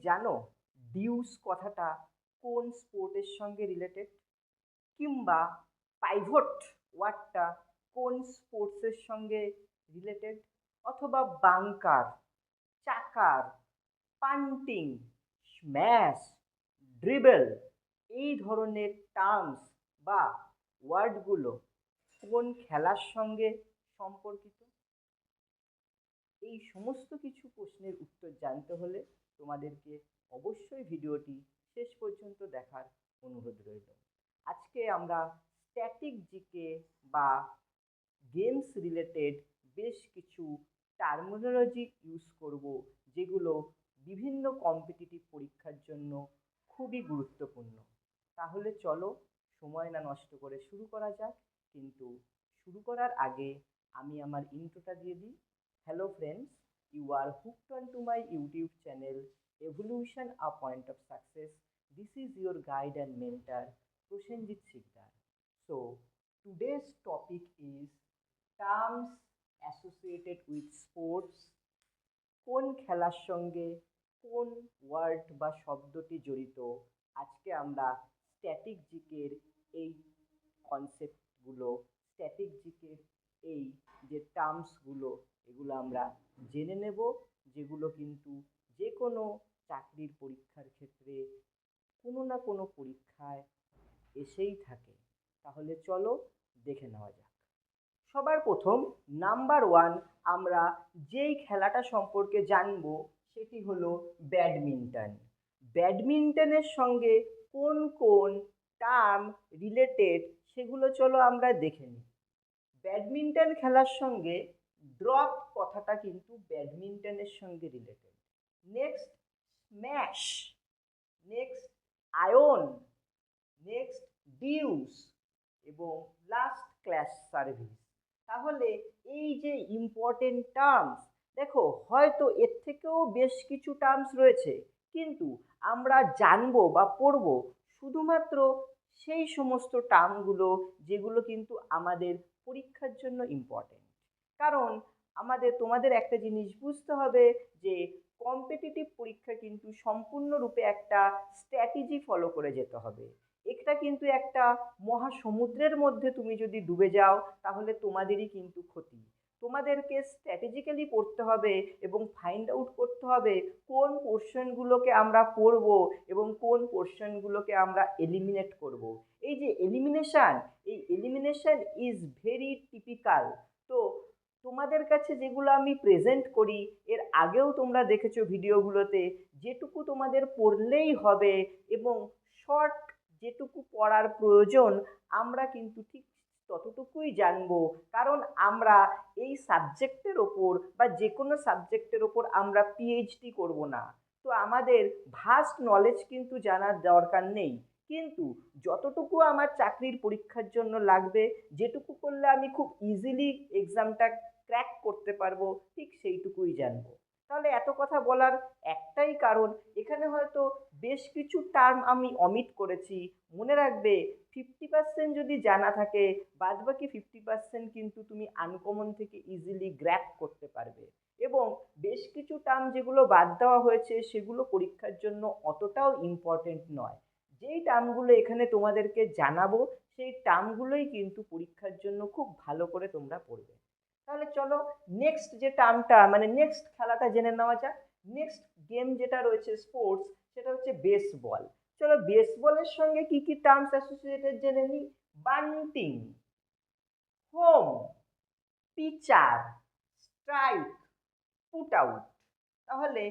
জানো ডিউস কথাটা কোন স্পোর্টের সঙ্গে রিলেটেড? কিংবা পাইভট ওয়ার্ডটা কোন স্পোর্টসের সঙ্গে রিলেটেড? অথবা বাঙ্কার, চাকার, পান্টিং, স্ম্যাশ, ড্রিবল, এই ধরনের টার্মস বা ওয়ার্ডগুলো কোন খেলার সঙ্গে সম্পর্কিত? এই সমস্ত কিছু প্রশ্নের উত্তর জানতে হলে তোমাদেরকে অবশ্যই ভিডিওটি শেষ পর্যন্ত দেখার অনুরোধ রইল। আজকে আমরা স্ট্যাটিক জিকে বা গেমস রিলেটেড বেশ কিছু টার্মিনোলজি ইউজ করব, যেগুলো বিভিন্ন কম্পিটিটিভ পরীক্ষার জন্য খুবই গুরুত্বপূর্ণ। তাহলে চলো সময় না নষ্ট করে শুরু করা যাক। কিন্তু শুরু করার আগে আমি আমার ইন্ট্রোটা দিয়ে দিই। Hello friends, you are hooked on to my YouTube channel Evolution a Point of Success. This is your guide and mentor Prosenjit Sikdar. So today's topic is terms associated with sports. কোন খেলার সঙ্গে কোন word বা শব্দটি জড়িত? আজকে আমরা static জিকের এই কনসেপ্টগুলো, স্ট্যাটিক জিকের এই যে টার্মসগুলো, এগুলো আমরা জেনে নেব, যেগুলো কিন্তু যে কোনো চাকরির পরীক্ষার ক্ষেত্রে কোনো না কোনো পরীক্ষায় এসেই থাকে। তাহলে চলো দেখে নেওয়া যাক। সবার প্রথম নাম্বার ওয়ান, আমরা যেই খেলাটা সম্পর্কে জানবো সেটি হলো ব্যাডমিন্টন। ব্যাডমিন্টনের সঙ্গে কোন কোন টার্ম রিলেটেড সেগুলো চলো আমরা দেখে নিই। ব্যাডমিন্টন খেলার সঙ্গে ড্রপ কথাটা কিন্তু ব্যাডমিন্টনের সঙ্গে related. Next smash, next ion, next dues এবং লাস্ট ক্ল্যাশ সার্ভিস। তাহলে এই যে ইম্পর্টেন্ট টার্মস, দেখো হয়তো এর থেকেও বেশ কিছু টার্মস রয়েছে, কিন্তু আমরা জানবো বা পড়বো শুধুমাত্র সেই সমস্ত টার্মগুলো যেগুলো কিন্তু আমাদের পরীক্ষার জন্য ইম্পর্টেন্ট। কারণ তোমাদের একটা জিনিস বুঝতে হবে যে কম্পিটিটিভ পরীক্ষা কিন্তু সম্পূর্ণরূপে একটা স্ট্র্যাটেজি ফলো করে যেতে হবে। এটা কিন্তু একটা মহাসমুদ্রের মধ্যে তুমি যদি ডুবে যাও তাহলে তোমাদেরই কিন্তু ক্ষতি। তোমাদেরকে স্ট্র্যাটেজিক্যালি পড়তে হবে এবং ফাইন্ড আউট করতে হবে কোন পোর্শনগুলোকে আমরা পড়ব এবং কোন পোর্শনগুলোকে আমরা এলিমিনেট করব। এই যে এলিমিনেশন ইজ ভেরি টিপিক্যাল। তো তোমাদের কাছে যেগুলো আমি প্রেজেন্ট করি, এর আগেও তোমরা দেখেছো ভিডিওগুলোতে, যেটুকু তোমাদের পড়লেই হবে এবং শর্ট যেটুকু পড়ার প্রয়োজন আমরা কিন্তু ঠিক ততটুকুই জানবো। কারণ আমরা এই সাবজেক্টের ওপর বা যে কোনো সাবজেক্টের ওপর আমরা পিএইচডি করব না, তো আমাদের ভাস্ট নলেজ কিন্তু জানার দরকার নেই। কিন্তু যতটুকু আমার চাকরির পরীক্ষার জন্য লাগবে, যেটুকু করলে আমি খুব ইজিলি এক্সামটা ক্র্যাক করতে পারবো, ঠিক সেইটুকুই জানবো। তাহলে এত কথা বলার একটাই কারণ, এখানে হয়তো বেশ কিছু টার্ম আমি অমিট করেছি। মনে রাখবে 50% যদি জানা থাকে, বাদবাকি 50% কিন্তু তুমি আনকমন থেকে ইজিলি গ্র্যাব করতে পারবে। এবং বেশ কিছু টার্ম যেগুলো বাদ দেওয়া হয়েছে সেগুলো পরীক্ষার জন্য অতটাও ইম্পর্টেন্ট নয়। যেই টার্মগুলো এখানে তোমাদেরকে জানাবো সেই টার্মগুলোই কিন্তু পরীক্ষার জন্য খুব ভালো করে তোমরা পড়বে। তাহলে চলো নেক্সট যে টার্মটা, মানে নেক্সট খেলাটা জেনে নেওয়া যাক। নেক্সট গেম যেটা রয়েছে স্পোর্টস, সেটা হচ্ছে বেসবল। চলো বেসবলের সঙ্গে কি কি টার্মস অ্যাসোসিয়েটেড জেনে নিই। Bunting, home, pitcher, strike, put out. তাহলে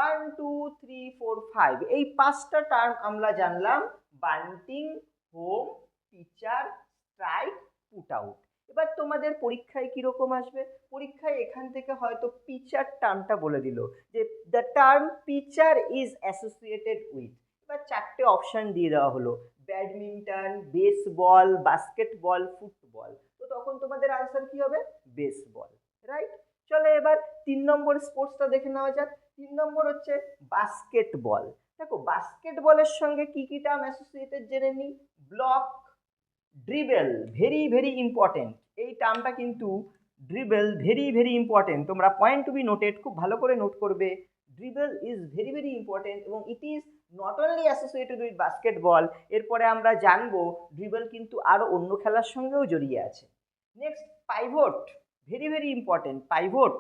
1 2 3 4 5 এই পাঁচটা টার্ম আমরা জানলাম। Bunting, home, pitcher, strike, put out. এবার তোমাদের পরীক্ষায় কিরকম আসবে? পরীক্ষায় এখান থেকে হয়তো পিচার টার্মটা বলে দিল যে the term pitcher is associated with. এবার চারটে অপশন দিয়ে দেওয়া হলো, ব্যাডমিন্টন, বেসবল, বাস্কেটবল, ফুটবল। তো তখন তোমাদের আনসার কি হবে? Baseball, right. চলো এবার 3 নম্বর স্পোর্টসটা দেখে নেওয়া যাক। 3 নম্বর হচ্ছে বাস্কেটবল। দেখো বাস্কেটবলের সঙ্গে কি কি টার্ম অ্যাসোসিয়েটেড জেনে নিই। Block, dribble, very very important. এই টার্মটা কিন্তু ড্রিবল ভেরি ভেরি ইম্পর্টেন্ট, তোমরা পয়েন্ট টু বি নোটেড, খুব ভালো করে নোট করবে। Dribble is very very important এবং it is not only associated with basketball. এরপরে আমরা জানবো ড্রিবল কিন্তু আরও অন্য খেলার সঙ্গেও জড়িয়ে আছে। Next pivot, very very important. Pivot,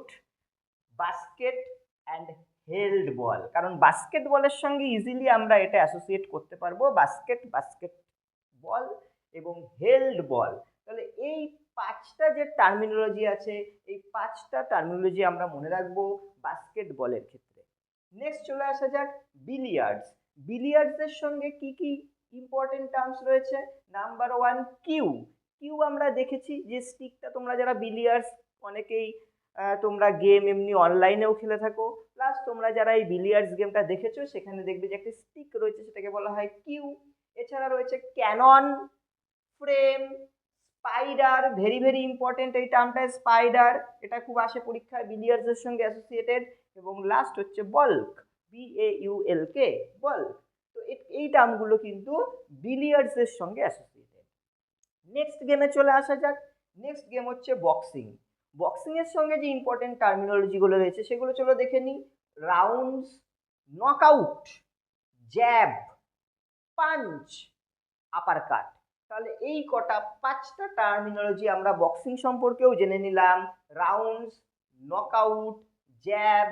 basket and held ball, কারণ বাস্কেটবলের সঙ্গে ইজিলি আমরা এটা অ্যাসোসিয়েট করতে পারবো, বাস্কেট বল এবং হেল্ড বল। তাহলে এই পাঁচটা যে টার্মিনোলজি আছে, এই পাঁচটা টার্মিনোলজি আমরা মনে রাখবো বাস্কেটবলের ক্ষেত্রে। নেক্সট চলে আসা যাক বিলিয়ার্ডস। বিলিয়ার্ডসের সঙ্গে কি কি ইম্পর্টেন্ট টার্মস রয়েছে? Number one, cue. কিউ আমরা দেখেছি যে স্টিকটা, তোমরা যারা বিলিয়ার্ডস অনেকেই তোমরা গেম এমনি অনলাইনেও খেলে থাকো, প্লাস তোমরা যারা এই বিলিয়ার্ডস গেমটা দেখেছো সেখানে দেখবে যে একটা স্টিক রয়েছে, সেটাকে বলা হয় কিউ। এছাড়া রয়েছে cannon, frame, spider, very very important এই টার্মটা, স্পাইডার, এটা খুব আসে পরীক্ষায়, বিলিয়ার্ডসের সঙ্গে অ্যাসোসিয়েটেড। এবং লাস্ট হচ্ছে বল্ক, BAULK, বল্ক। তো এই টার্মগুলো কিন্তু বিলিয়ার্ডসের সঙ্গে অ্যাসোসিয়েটেড। নেক্সট গেমে চলে আসা যাক। নেক্সট গেম হচ্ছে বক্সিং। বক্সিং এর সঙ্গে যে ইম্পর্টেন্ট টার্মিনোলজিগুলো রয়েছে সেগুলো চলো দেখে নিই। রাউন্ডস, নকআউট, জ্যাব, পাঞ্চ, আপার কাট। তাহলে এই কটা পাঁচটা টার্মিনোলজি আমরা বক্সিং সম্পর্কেও জেনে নিলাম। রাউন্ডস, নকআউট, জ্যাব,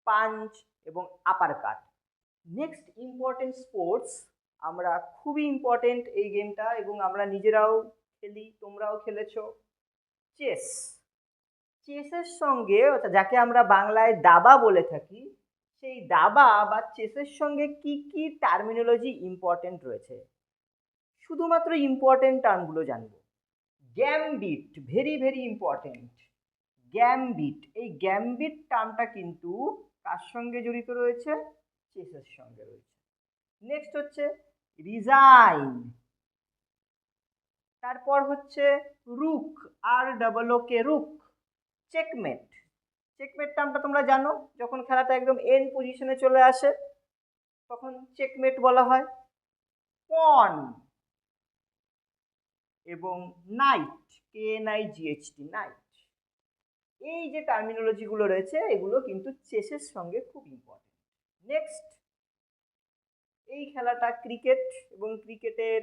পাঞ্চ এবং আপার কাট। নেক্সট ইম্পর্টেন্ট স্পোর্টস, আমরা খুবই ইম্পর্টেন্ট এই গেমটা এবং আমরা নিজেরাও খেলি, তোমরাও খেলেছো, চেস। চেসের সঙ্গে, যাকে আমরা বাংলায় দাবা বলে থাকি, সেই দাবা বা চেসের সঙ্গে কি কি টার্মিনোলজি ইম্পর্টেন্ট রয়েছে, শুধুমাত্র ইম্পর্টেন্ট টার্মগুলো জানবো। গ্যামবিট, ভেরি ভেরি ইম্পর্টেন্ট। গ্যামবিট, এই গ্যামবিট টার্মটা কিন্তু কার সঙ্গে জড়িত রয়েছে? চেসের সঙ্গে রয়েছে। নেক্সট হচ্ছে রিজাইন, তারপর হচ্ছে রুক, ROOK, রুক। চেকমেট, চেকমেট টার্মটা তোমরা জানো, যখন খেলাটা একদম এন্ড পজিশনে চলে আসে তখন চেকমেট বলা হয়। পন এবং নাইট, KNIGHT, নাইট। এই যে টার্মিনোলজিগুলো রয়েছে এগুলো কিন্তু চেসের সঙ্গে খুব ইম্পর্টেন্ট। নেক্সট, এই খেলাটা ক্রিকেট এবং ক্রিকেটের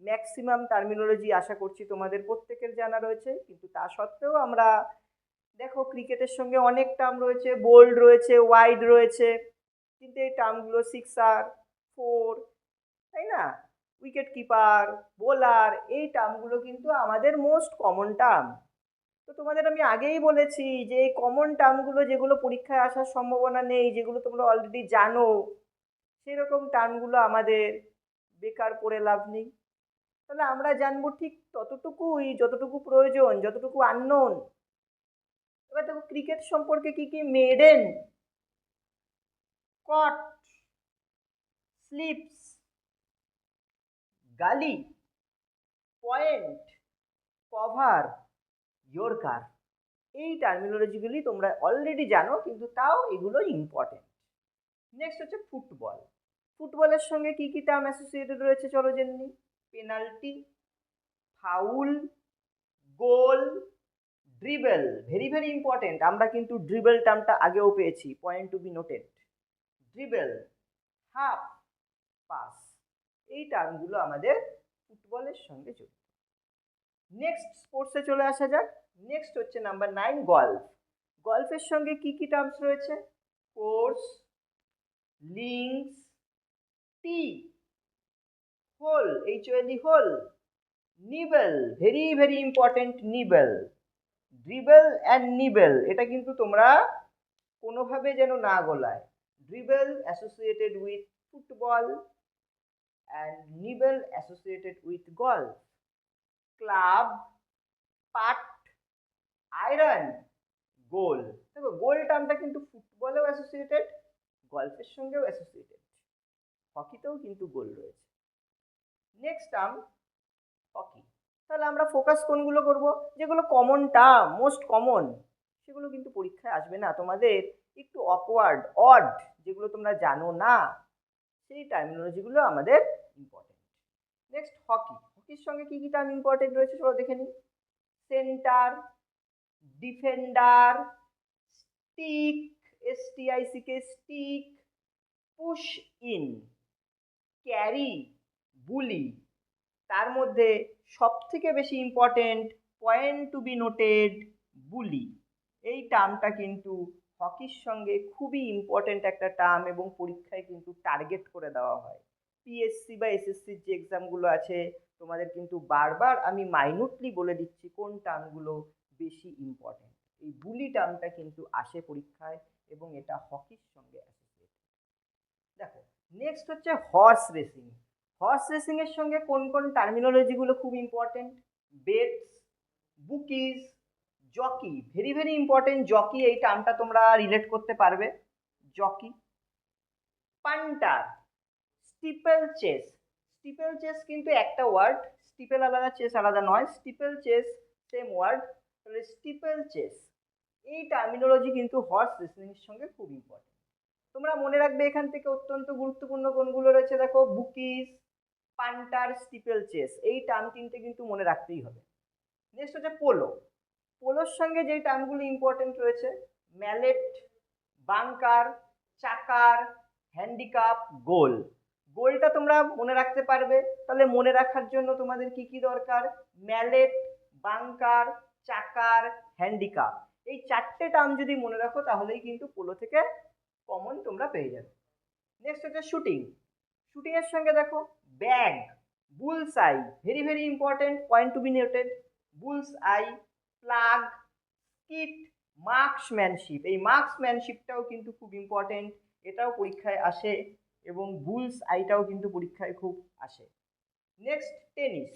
ম্যাক্সিমাম টার্মিনোলজি আশা করছি তোমাদের প্রত্যেকের জানা রয়েছে, কিন্তু তা সত্ত্বেও আমরা দেখো ক্রিকেটের সঙ্গে অনেক টার্ম রয়েছে, বোল্ড রয়েছে, ওয়াইড রয়েছে, কিন্তু এই টার্মগুলো সিক্সার, ফোর, তাই না, উইকেট কিপার, বোলার, এই টার্মগুলো কিন্তু আমাদের মোস্ট কমন টার্ম। তো তোমাদের আমি আগেই বলেছি যে এই কমন টার্মগুলো যেগুলো পরীক্ষায় আসার সম্ভাবনা নেই, যেগুলো তোমরা অলরেডি জানো, সেরকম টার্মগুলো আমাদের বেকার পড়ে লাভ নেই। তাহলে আমরা জানবো ঠিক ততটুকুই যতটুকু প্রয়োজন, যতটুকু আননোন। এবার দেখো ক্রিকেট সম্পর্কে কি কি, মেডেন, কট, স্লিপস, গালি, পয়েন্ট, কভার, ইয়র্কার। এই টার্মিনোলজিগুলি তোমরা অলরেডি জানো, কিন্তু তাও এগুলো ইম্পর্টেন্ট। নেক্সট হচ্ছে ফুটবল। ফুটবলের সঙ্গে কি কি টার্ম অ্যাসোসিয়েটেড রয়েছে চলো জেনে নিই। Penalty, foul, goal, dribble, very very important. আমরা কিন্তু ড্রিবল টার্মটা আগেও পেয়েছি, point to be noted. Dribble, half, pass, এই টার্মগুলো আমাদের ফুটবলের সঙ্গে জড়িত। নেক্সট স্পোর্টসে চলে আসা যাক। নেক্সট হচ্ছে নাম্বার 9, গলফ। গলফের সঙ্গে কি কি টার্মস রয়েছে? Course, links, tee, hole, HOLE, hole, niblick, very very important, niblick. Dribble and niblick, এটা কিন্তু তোমরা কোনোভাবে যেন না গোলায়। Dribble associated with football and niblick associated with golf. Club, putt, iron, goal. দেখো গোল টার্মটা কিন্তু ফুটবলেও অ্যাসোসিয়েটেড, গলফের সঙ্গেও অ্যাসোসিয়েটেড, হকিতেও কিন্তু গোল রয়েছে। Next term hockey. তাহলে আমরা ফোকাস কোনগুলো করব? যেগুলো কমন টার্ম, মোস্ট কমন, সেগুলো কিন্তু পরীক্ষায় আসবে না। তোমাদের একটু অকওয়ার্ড, অড, যেগুলো তোমরা জানো না, সেই টার্মিনোলজিগুলো আমাদের ইম্পর্টেন্ট। Next hockey. হকির সঙ্গে কি কি টার্ম ইম্পর্টেন্ট রয়েছে চলো দেখে নিই। Centre, defender, stick, STICK, stick, push in, carry, bully. তার মধ্যে সবথেকে বেশি important, point to be noted, bully. এই টার্মটা কিন্তু হকির সঙ্গে খুবই ইম্পর্টেন্ট একটা টার্ম এবং পরীক্ষায় কিন্তু টার্গেট করে দেওয়া হয়। পিএসসি বা এসএসসির যে এক্সামগুলো আছে তোমাদের কিন্তু বারবার আমি মাইনুটলি বলে দিচ্ছি কোন টার্মগুলো বেশি ইম্পর্টেন্ট। এই বুলি টার্মটা কিন্তু আসে পরীক্ষায় এবং এটা হকির সঙ্গে অ্যাসোসিয়েটেড। দেখো নেক্সট হচ্ছে হর্স রেসিং। হর্স রেসিং এর সঙ্গে কোন কোন টার্মিনোলজিগুলো খুব important, bets, bookies, jockey, very very important. Jockey এই টার্মটা তোমরা রিলেট করতে পারবে, jockey. Punter, steeplechase. Steeplechase কিন্তু একটা ওয়ার্ড, স্টিপল আলাদা চেস আলাদা নয়, স্টিপল চেস সেম ওয়ার্ড, তাহলে স্টিপল চেস। এই টার্মিনোলজি কিন্তু হর্স রেসিং এর সঙ্গে খুব ইম্পর্টেন্ট। তোমরা মনে রাখবে এখান থেকে অত্যন্ত গুরুত্বপূর্ণ কোনগুলো রয়েছে, দেখো বুকিজ, পান্টার, স্টিপল চেস, এই টার্ম তিনটে কিন্তু মনে রাখতেই হবে। নেক্সট হচ্ছে পোলো। পোলোর সঙ্গে যে টার্মগুলো ইম্পর্টেন্ট রয়েছে, ম্যালেট, বাংকার, চাকার, হ্যান্ডিক্যাপ, গোল। গোলটা তোমরা মনে রাখতে পারবে, তাহলে মনে রাখার জন্য তোমাদের কি কি দরকার, ম্যালেট, বাংকার, চাকার, হ্যান্ডিক্যাপ। এই চারটে টার্ম যদি মনে রাখো তাহলেই কিন্তু পোলো থেকে কমন তোমরা পেয়ে যাবে। নেক্সট হচ্ছে শুটিং। শুটিং এর সঙ্গে দেখো bag, bull's eye, very very important, point to be noted, bull's eye, plug, skeet, marksmanship. এই মার্কসম্যানশিপটাও কিন্তু খুব ইম্পর্টেন্ট, এটাও পরীক্ষায় আসে এবং বুলস আইটাও কিন্তু পরীক্ষায় খুব আসে। Next tennis.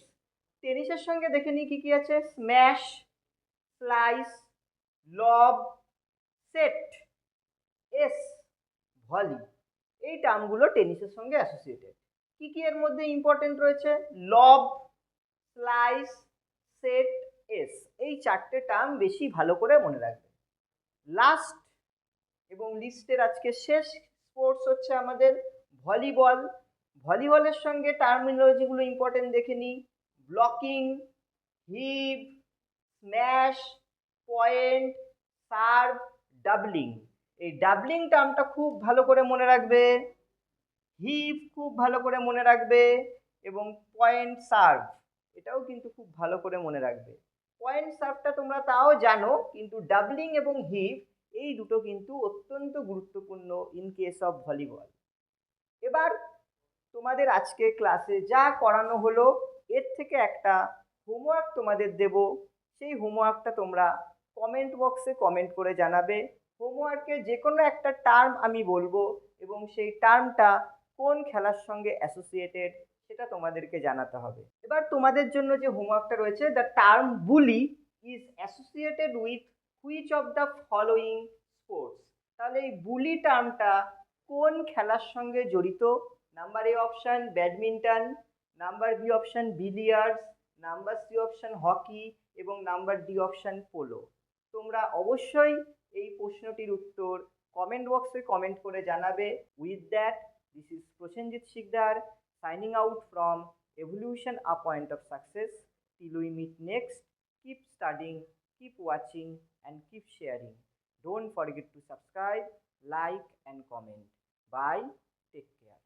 টেনিসের সঙ্গে দেখে নিই কি কি আছে, স্ম্যাশ, স্লাইস, লব, সেট, এস, ভলি। এই টার্মগুলো টেনিসের সঙ্গে অ্যাসোসিয়েটেড। কি কি এর মধ্যে ইম্পর্টেন্ট রয়েছে, লব, স্লাইস, সেট, এস। এই চারটে টার্ম বেশি ভালো করে মনে রাখবে। লাস্ট এবং লিস্টের আজকে শেষ স্পোর্টস হচ্ছে আমাদের ভলিবল। ভলিবলের সঙ্গে টার্মিনোলজিগুলো ইম্পর্টেন্ট দেখে নিই, blocking, heave, smash, point, serve, doubling. এই ডাবলিং টার্মটা খুব ভালো করে মনে রাখবে, হিভ খুব ভালো করে মনে রাখবে এবং পয়েন্ট সার্ভ এটাও কিন্তু খুব ভালো করে মনে রাখবে। পয়েন্ট সার্ভটা তোমরা তাও জানো, কিন্তু ডাবলিং এবং হিভ এই দুটো কিন্তু অত্যন্ত গুরুত্বপূর্ণ ইন কেস অফ ভলিবল। এবার তোমাদের আজকে ক্লাসে যা করানো হলো এর থেকে একটা হোমওয়ার্ক তোমাদের দেব, সেই হোমওয়ার্কটা তোমরা কমেন্ট বক্সে কমেন্ট করে জানাবে। হোমওয়ার্কে যে কোনো একটা টার্ম আমি বলবো এবং সেই টার্মটা কোন খেলার সঙ্গে অ্যাসোসিয়েটেড সেটা তোমাদেরকে জানাতে হবে। এবার তোমাদের জন্য যে হোমওয়ার্কটা রয়েছে, the term bully is associated with which of the following sports. তাহলে এই বুলি টার্মটা কোন খেলার সঙ্গে জড়িত, number A option badminton, number B option billiards, number C option hockey এবং নাম্বার ডি অপশান পোলো। তোমরা অবশ্যই এই প্রশ্নটির উত্তর কমেন্ট বক্সে কমেন্ট করে জানাবে। With that, this is Prosenjit Sikdar signing out from evolution a point of success. Till we meet next, keep studying, keep watching and keep sharing. Don't forget to subscribe, like and comment. Bye. Take care.